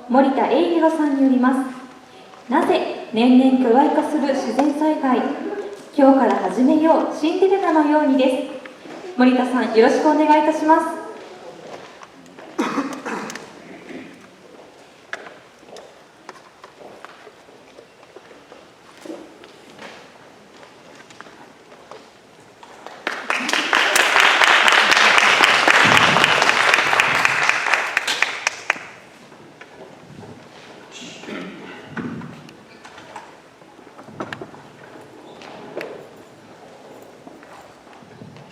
森田永寛さんによります。なぜ年々巨大化する自然災害、今日から始めようシンデレラのようにです。森田さん、よろしくお願いいたします。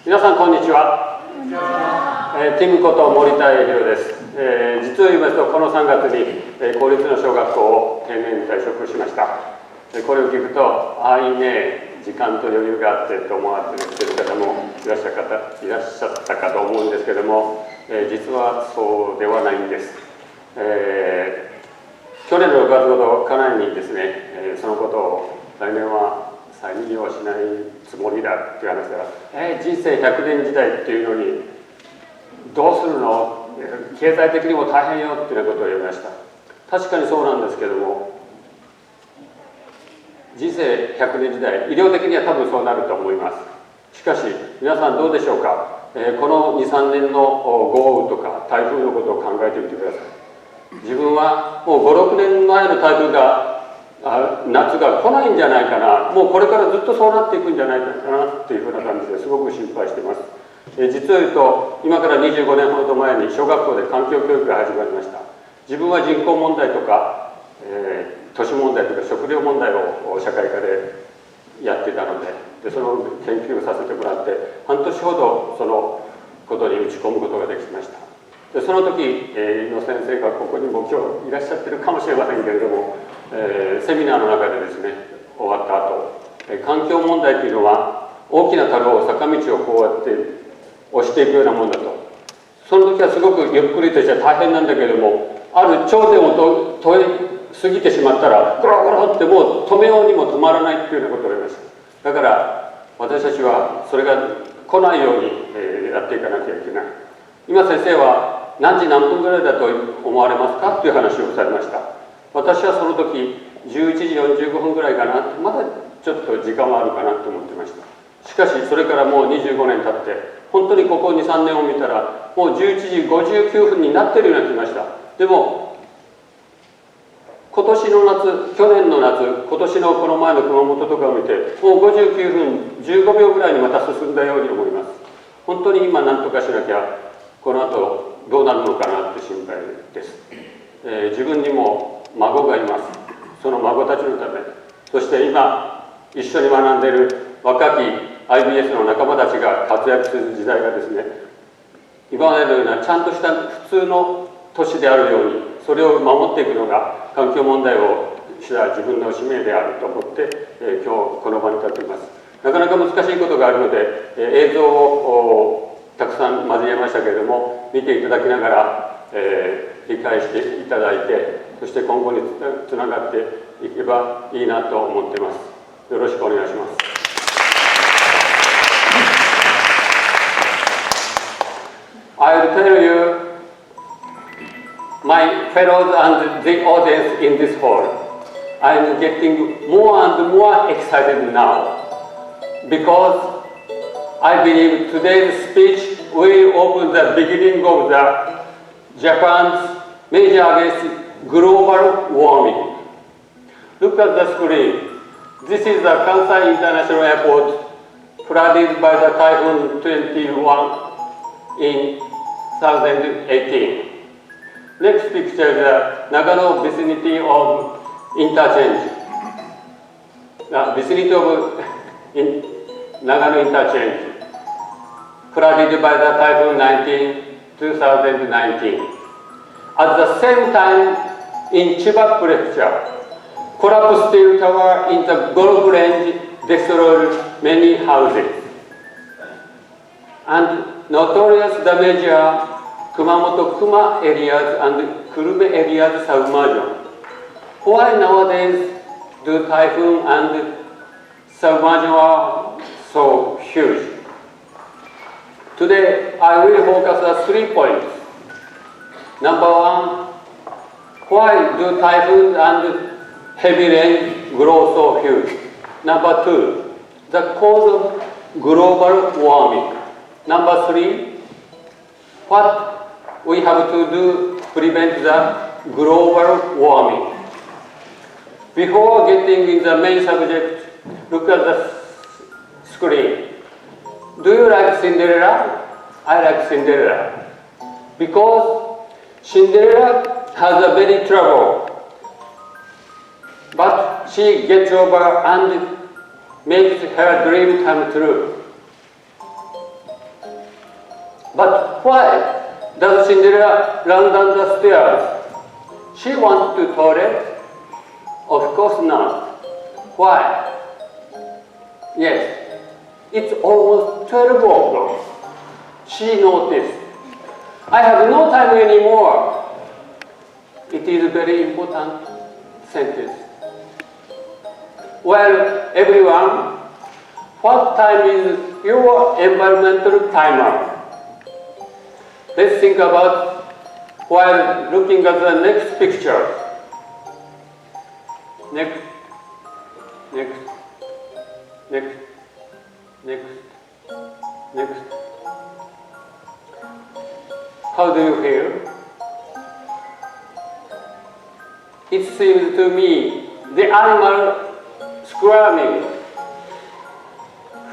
皆さんこんにちは。ティムこと森田英寛です。実を言いますと、この3月に公立の小学校を定年退職しました。これを聞くと、ああいいね、時間と余裕があってと思われている方もいらっしゃったかと思うんですけども、実はそうではないんです。去年の6月ほど家内にですね、そのことを来年は再利用しないつもりだっていう話したら、人生100年時代っていうのにどうするの、経済的にも大変よっていうようなことを言いました。確かにそうなんですけども、人生100年時代、医療的には多分そうなると思います。しかし皆さんどうでしょうか。この 2,3 年の豪雨とか台風のことを考えてみてください。自分はもう 5,6 年前の台風が夏が来ないんじゃないかな、もうこれからずっとそうなっていくんじゃないかなっていうふうな感じですごく心配しています。実を言うと、今から25年ほど前に小学校で環境教育が始まりました。自分は人口問題とか、都市問題とか食料問題を社会科でやっていたので、その研究をさせてもらって半年ほどそのことに打ち込むことができました。でその時の先生がここにも今日いらっしゃってるかもしれませんけれども、セミナーの中でですね、終わった後、環境問題というのは大きな樽を坂道をこうやって押していくようなもんだと。その時はすごくゆっくりとして大変なんだけれども、ある頂点を通り過ぎてしまったらゴロゴロってもう止めようにも止まらないというようなことを言いました。だから私たちはそれが来ないようにやっていかなきゃいけない。今先生は何時何分ぐらいだと思われますかという話をされました。私はその時11時45分ぐらいかな、まだちょっと時間はあるかなと思ってました。しかしそれからもう25年経って本当にここ 2,3 年を見たらもう11時59分になってるような気がしました。でも今年の夏、去年の夏、今年のこの前の熊本とかを見てもう59分15秒ぐらいにまた進んだように思います。本当に今何とかしなきゃこの後どうなるのかなって心配です。自分にも孫がいます。その孫たちのため、そして今一緒に学んでいる若き iBS の仲間たちが活躍する時代がですね、今までのようなちゃんとした普通の都市であるように、それを守っていくのが環境問題をした自分の使命であると思って、今日この場に立っています。なかなか難しいことがあるので、映像をたくさん交えましたけれども、見ていただきながら、理解していただいて、そして今後につながっていけばいいなと思っています。よろしくお願いします。I'll tell you, my fellows and the audience in this hall, I'm getting more and more excited now because I believe today's speech will open the beginning of the Japan's measure against global warming. Look at the screen. This is the Kansai International Airport flooded by the Typhoon 21 in 2018. Next picture is the Nagano vicinity of interchange. The vicinity of Nagano interchange flooded by the Typhoon 2019. At the same time, in Chiba Prefecture, collapsed steel tower in the Golf Range destroyed many houses. And notorious damage are Kumamoto Kuma areas and Kurume areas submersion. Why nowadays do typhoon and submersion are so huge? Today I will focus on 3 points. Number one, Why do typhoons and heavy rain grow so huge? Number 2, the cause of global warming. Number 3, what we have to do to prevent the global warming. Before getting in the main subject, look at the screen. Do you like Cinderella? I like Cinderella. Because Cinderella has a very trouble. But she gets over and makes her dream come true. But why does Cinderella run down the stairs? She wants to toilet? Of course not. Why? Yes, it's almost 12 o'clock. She noticed. I have no time anymore. It is a very important sentence. Well, everyone, what time is your environmental timer? Let's think about while looking at the next picture. Next. How do you feel? It seems to me the animal squirming.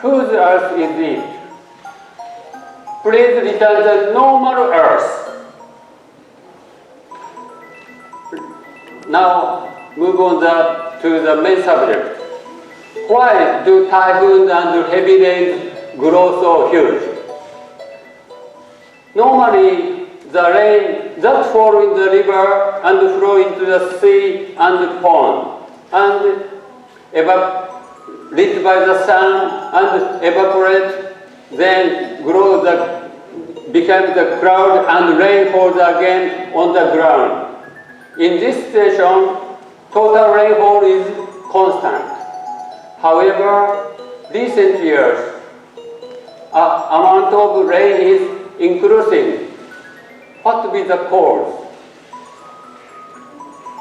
Whose earth is it? Please return the normal earth. Now move on to the main subject. Why do typhoons and heavy rains grow so huge? Normally, the rain that falls in the river and flow into the sea and pond and lit by the sun and evaporate, then become the cloud and rain falls again on the ground. In this situation, total rainfall is constant. However, recent years, amount of rain is increasing. What will be the cause?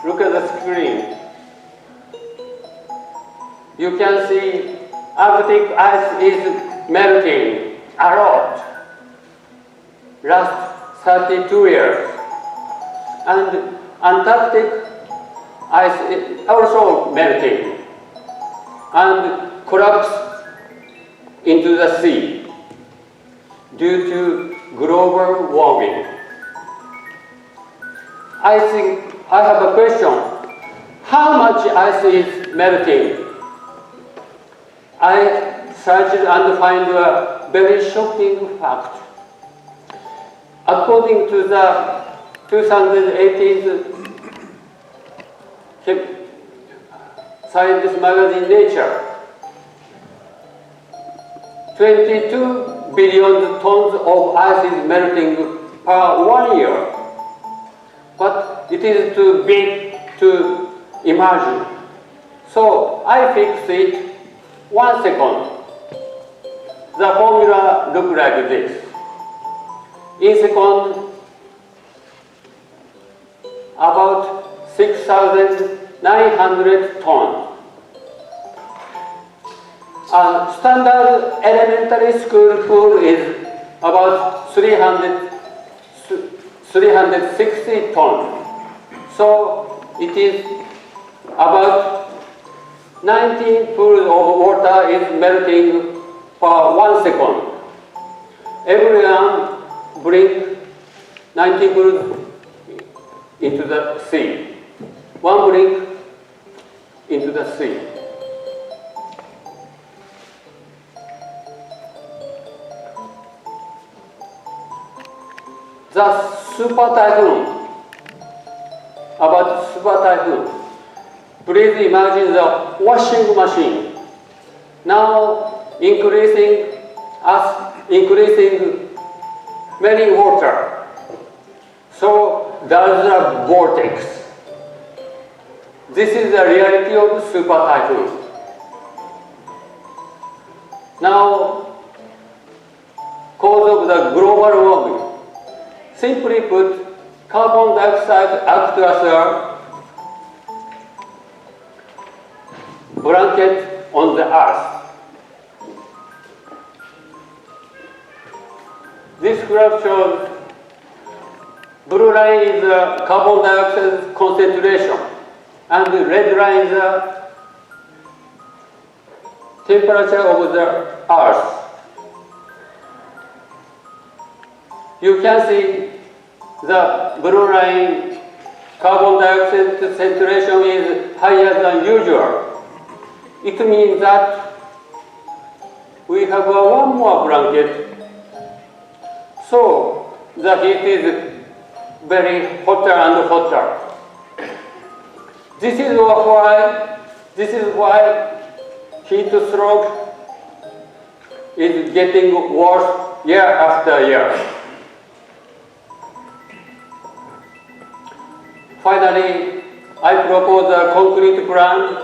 Look at the screen. You can see Arctic ice is melting a lot. Last 32 years. And Antarctic ice is also melting and collapse into the sea due to global warming. I think I have a question. How much ice is melting? I searched and find a very shocking fact. According to the 2018 science magazine Nature, 22 billion tons of ice is melting per 1 year. But it is too big to imagine. So I fixed it 1 second. The formula looks like this. In second, about 6,900 tons. A standard elementary school pool is about 360 tons. So it is about 19 pools of water is melting per 1 second. Everyone bring 19 pools into the sea. One bring into the sea. The super typhoon. About super typhoon. Please imagine the washing machine. Now increasing many water. So there's a vortex. This is the reality of super typhoon. Now, cause of the global warming. Simply put, carbon dioxide acts as a blanket on the earth. This graph shows blue line is the carbon dioxide concentration and the red line is the temperature of the earth. You can see the blue line carbon dioxide concentration is higher than usual. It means that we have one more blanket, so the heat is very hotter and hotter. This is why heat stroke is getting worse year after year. Finally, I propose a concrete plan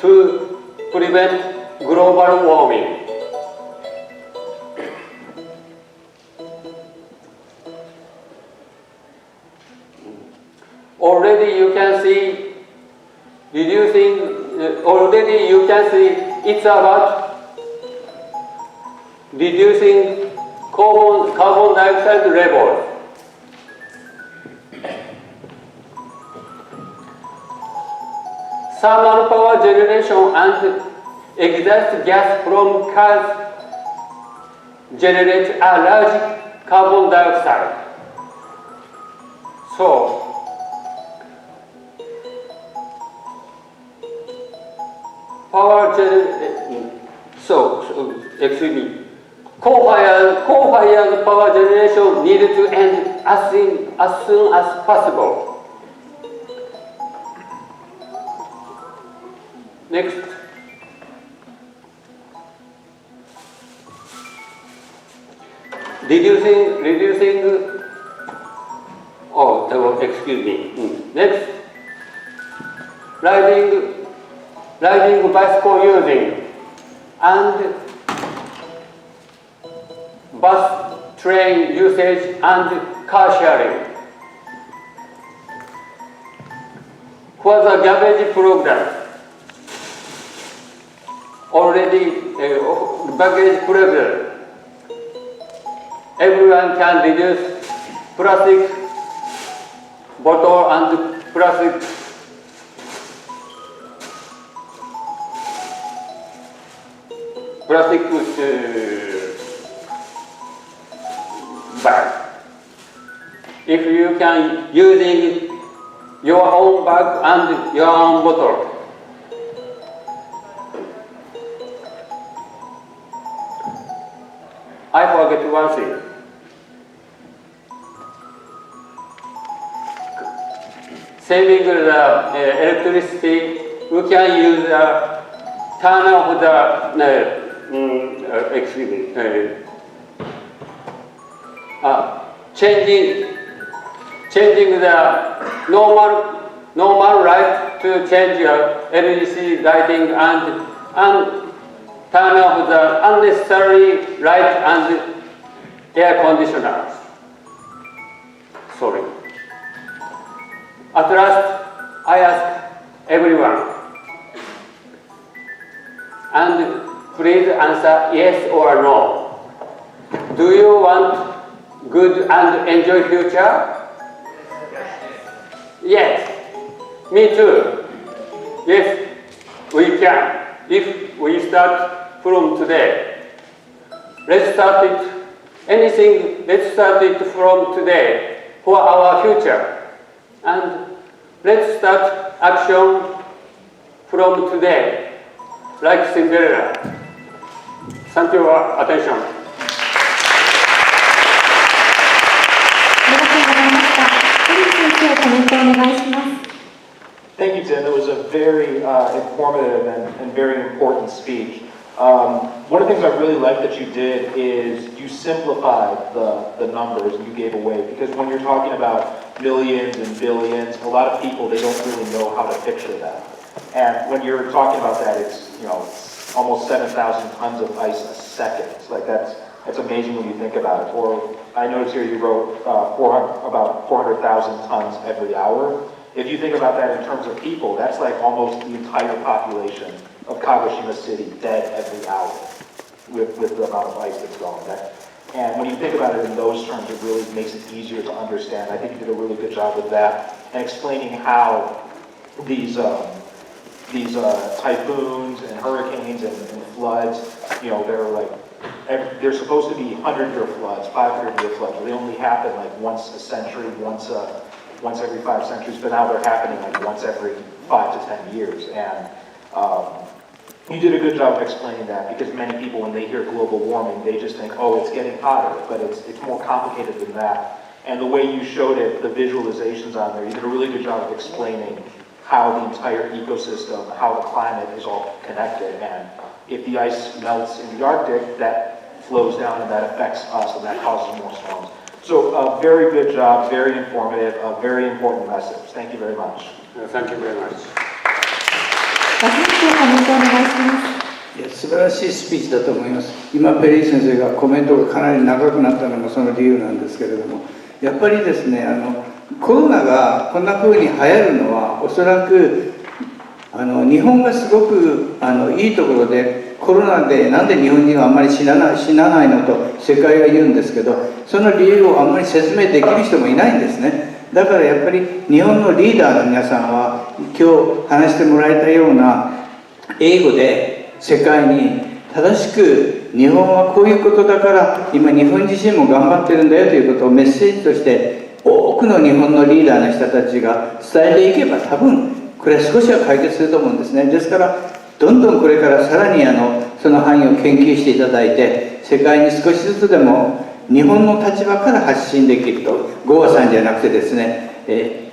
to prevent global warming. Already you can see it's about reducing carbon dioxide levels. Thermal power generation and exhaust gas from cars generate a large carbon dioxide. So, coal-fired power generation needed to end as soon as possible. Next. Next. Riding bicycle using and bus, train usage and car sharing. For the garbage program, baggage program, everyone can reduce plastic bottle and plastic bag. If you can using your own bag and your own bottle. I forget one thing. Saving the electricity, we can use turn off the changing the normal light to change LED lighting and turn off the unnecessary light and air conditioners. Sorry. At last, I ask everyone, and please answer yes or no. Do you want good and enjoy future? Yes. Me too. Yes, we can. If we start from today. Let's start it from today for our future. And let's start action from today, like Cinderella. Thank you for your attention. ありがとうございました。森田先生、コメントお願いします。Thank you, Tim. That was a very informative and very important speech. One of the things I really like that you did is you simplified the numbers you gave away, because when you're talking about millions and billions, a lot of people, they don't really know how to picture that. And when you're talking about that, it's almost 7,000 tons of ice a second. Like that's It's amazing when you think about it. Or I noticed here you wrote about 400,000 tons every hour. If you think about that in terms of people, that's like almost the entire population of Kagoshima City dead every hour with the amount of ice that's going there. And when you think about it in those terms, it really makes it easier to understand. I think you did a really good job with that and explaining how these typhoons and hurricanes and floods, you know, they're supposed to be 100-year floods, 500-year floods. They only happen like once a century, once every 5 centuries, but now they're happening like once every 5 to 10 years. And you did a good job of explaining that, because many people, when they hear global warming, they just think, oh, it's getting hotter, but it's more complicated than that. And the way you showed it, the visualizations on there, you did a really good job of explaining how the entire ecosystem, how the climate is all connected. And if the ice melts in the Arctic, that flows down and that affects us, and that causes more storms. So very good job, very informative, a very important message. Thank you very much. Thank you very much. コメントお願いします。いや、素晴らしいスピーチだと思います。今ペリー先生がコメントがかなり長くなったのもその理由なんですけれども、やっぱりですね、コロナがこんな風に流行るのはおそらく日本がすごくいいところで、コロナでなんで日本人はあんまり死なないのと世界が言うんですけど、その理由をあんまり説明できる人もいないんですね。だからやっぱり日本のリーダーの皆さんは今日話してもらえたような英語で世界に正しく日本はこういうことだから今日本自身も頑張ってるんだよということをメッセージとして多くの日本のリーダーの人たちが伝えていけば多分これは少しは解決すると思うんですね。ですからどんどんこれからさらにその範囲を研究していただいて世界に少しずつでも日本の立場から発信できると、ゴアさんじゃなくてですね、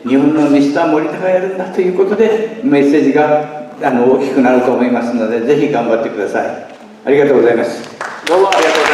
日本のミスター森田がやるんだということでメッセージが大きくなると思いますので、ぜひ頑張ってください。ありがとうございます。どうもありがとうございます。